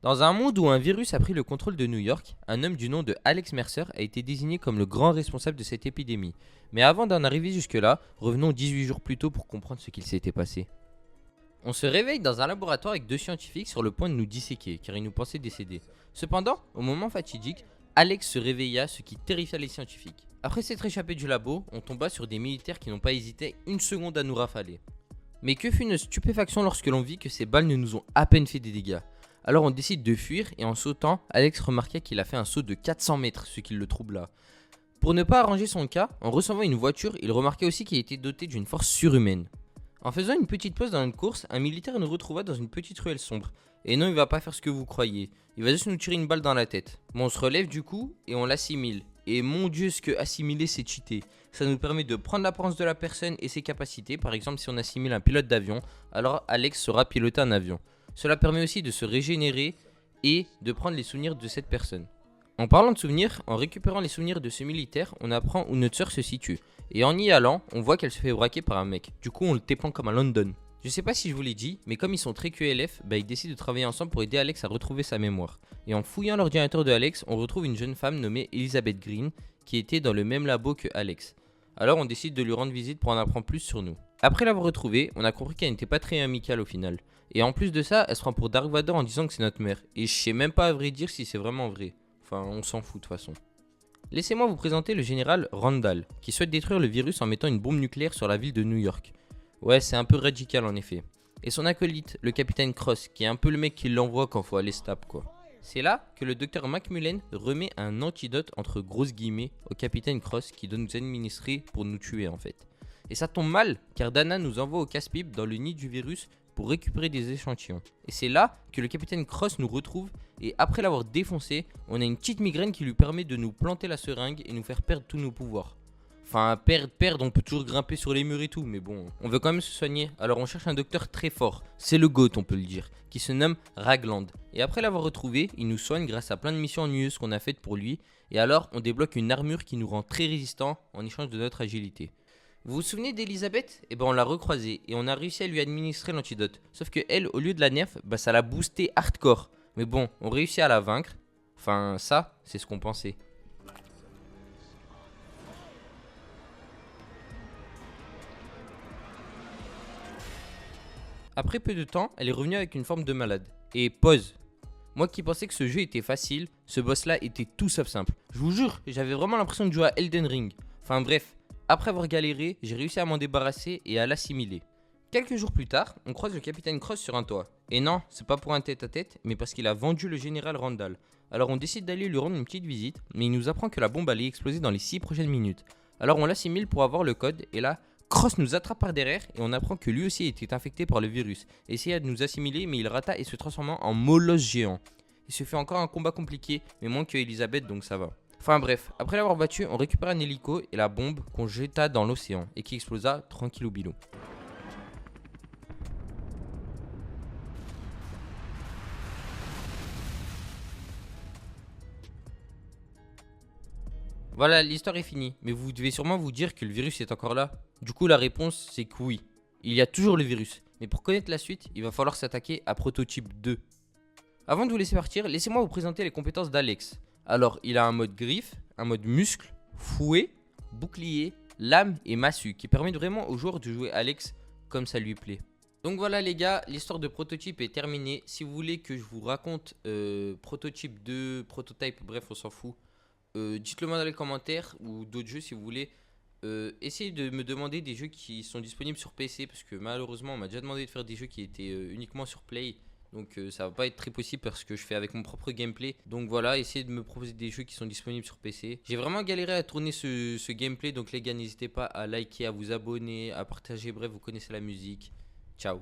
Dans un monde où un virus a pris le contrôle de New York, un homme du nom de Alex Mercer a été désigné comme le grand responsable de cette épidémie. Mais avant d'en arriver jusque-là, revenons 18 jours plus tôt pour comprendre ce qu'il s'était passé. On se réveille dans un laboratoire avec deux scientifiques sur le point de nous disséquer, car ils nous pensaient décédés. Cependant, au moment fatidique, Alex se réveilla, ce qui terrifia les scientifiques. Après s'être échappé du labo, on tomba sur des militaires qui n'ont pas hésité une seconde à nous rafaler. Mais que fut notre stupéfaction lorsque l'on vit que ces balles ne nous ont à peine fait des dégâts. Alors on décide de fuir et en sautant, Alex remarqua qu'il a fait un saut de 400 mètres, ce qui le troubla. Pour ne pas arranger son cas, en recevant une voiture, il remarqua aussi qu'il était doté d'une force surhumaine. En faisant une petite pause dans une course, un militaire nous retrouva dans une petite ruelle sombre. Et non, il va pas faire ce que vous croyez. Il va juste nous tirer une balle dans la tête. Bon, on se relève du coup et on l'assimile. Et mon dieu, ce que assimiler, c'est cheater. Ça nous permet de prendre l'apparence de la personne et ses capacités. Par exemple, si on assimile un pilote d'avion, alors Alex saura piloter un avion. Cela permet aussi de se régénérer et de prendre les souvenirs de cette personne. En parlant de souvenirs, en récupérant les souvenirs de ce militaire, on apprend où notre sœur se situe. Et en y allant, on voit qu'elle se fait braquer par un mec. Du coup, on le tépan comme à London. Je sais pas si je vous l'ai dit, mais comme ils sont très QLF, ils décident de travailler ensemble pour aider Alex à retrouver sa mémoire. Et en fouillant l'ordinateur de Alex, on retrouve une jeune femme nommée Elizabeth Green, qui était dans le même labo que Alex. Alors on décide de lui rendre visite pour en apprendre plus sur nous. Après l'avoir retrouvée, on a compris qu'elle n'était pas très amicale au final. Et en plus de ça, elle se prend pour Dark Vador en disant que c'est notre mère. Et je sais même pas à vrai dire si c'est vraiment vrai. Enfin, on s'en fout de toute façon. Laissez-moi vous présenter le général Randall, qui souhaite détruire le virus en mettant une bombe nucléaire sur la ville de New York. Ouais, c'est un peu radical en effet. Et son acolyte, le capitaine Cross, qui est un peu le mec qui l'envoie quand faut aller se taper quoi. C'est là que le docteur Macmullen remet un antidote entre grosses guillemets au capitaine Cross qui doit nous administrer pour nous tuer en fait. Et ça tombe mal car Dana nous envoie au casse-pipe dans le nid du virus pour récupérer des échantillons. Et c'est là que le capitaine Cross nous retrouve et après l'avoir défoncé, on a une petite migraine qui lui permet de nous planter la seringue et nous faire perdre tous nos pouvoirs. Enfin, perdre, on peut toujours grimper sur les murs et tout, mais bon, on veut quand même se soigner, alors on cherche un docteur très fort, c'est le GOAT on peut le dire, qui se nomme Ragland. Et après l'avoir retrouvé, il nous soigne grâce à plein de missions ennuyeuses qu'on a faites pour lui, et alors on débloque une armure qui nous rend très résistant en échange de notre agilité. Vous vous souvenez d'Elisabeth? Eh ben on l'a recroisée, et on a réussi à lui administrer l'antidote, sauf que elle, au lieu de la nerf, ça l'a boosté hardcore. Mais bon, on réussit à la vaincre, enfin ça, c'est ce qu'on pensait. Après peu de temps, elle est revenue avec une forme de malade. Et pause. Moi qui pensais que ce jeu était facile, ce boss là était tout sauf simple. Je vous jure, j'avais vraiment l'impression de jouer à Elden Ring. Enfin bref, après avoir galéré, j'ai réussi à m'en débarrasser et à l'assimiler. Quelques jours plus tard, on croise le capitaine Cross sur un toit. Et non, c'est pas pour un tête-à-tête, mais parce qu'il a vendu le général Randall. Alors on décide d'aller lui rendre une petite visite, mais il nous apprend que la bombe allait exploser dans les 6 prochaines minutes. Alors on l'assimile pour avoir le code, et là, Cross nous attrape par derrière et on apprend que lui aussi était infecté par le virus. Essaya de nous assimiler mais il rata et se transforma en molosse géant. Il se fait encore un combat compliqué mais moins que Elisabeth donc ça va. Enfin bref, après l'avoir battu, on récupère un hélico et la bombe qu'on jeta dans l'océan et qui explosa tranquillou bilou. Voilà, l'histoire est finie, mais vous devez sûrement vous dire que le virus est encore là. Du coup la réponse c'est que oui, il y a toujours le virus. Mais pour connaître la suite, il va falloir s'attaquer à Prototype 2. Avant de vous laisser partir, laissez-moi vous présenter les compétences d'Alex. Alors, il a un mode griffe, un mode muscle, fouet, bouclier, lame et massue qui permettent vraiment aux joueurs de jouer Alex comme ça lui plaît. Donc voilà les gars, l'histoire de Prototype est terminée. Si vous voulez que je vous raconte Prototype 2, Prototype, bref on s'en fout, dites-le moi dans les commentaires ou d'autres jeux si vous voulez. Essayez de me demander des jeux qui sont disponibles sur PC parce que malheureusement on m'a déjà demandé de faire des jeux qui étaient uniquement sur Play. Donc ça va pas être très possible parce que je fais avec mon propre gameplay. Donc voilà, essayez de me proposer des jeux qui sont disponibles sur PC. J'ai vraiment galéré à tourner ce gameplay. Donc les gars, n'hésitez pas à liker, à vous abonner, à partager. Bref, vous connaissez la musique. Ciao.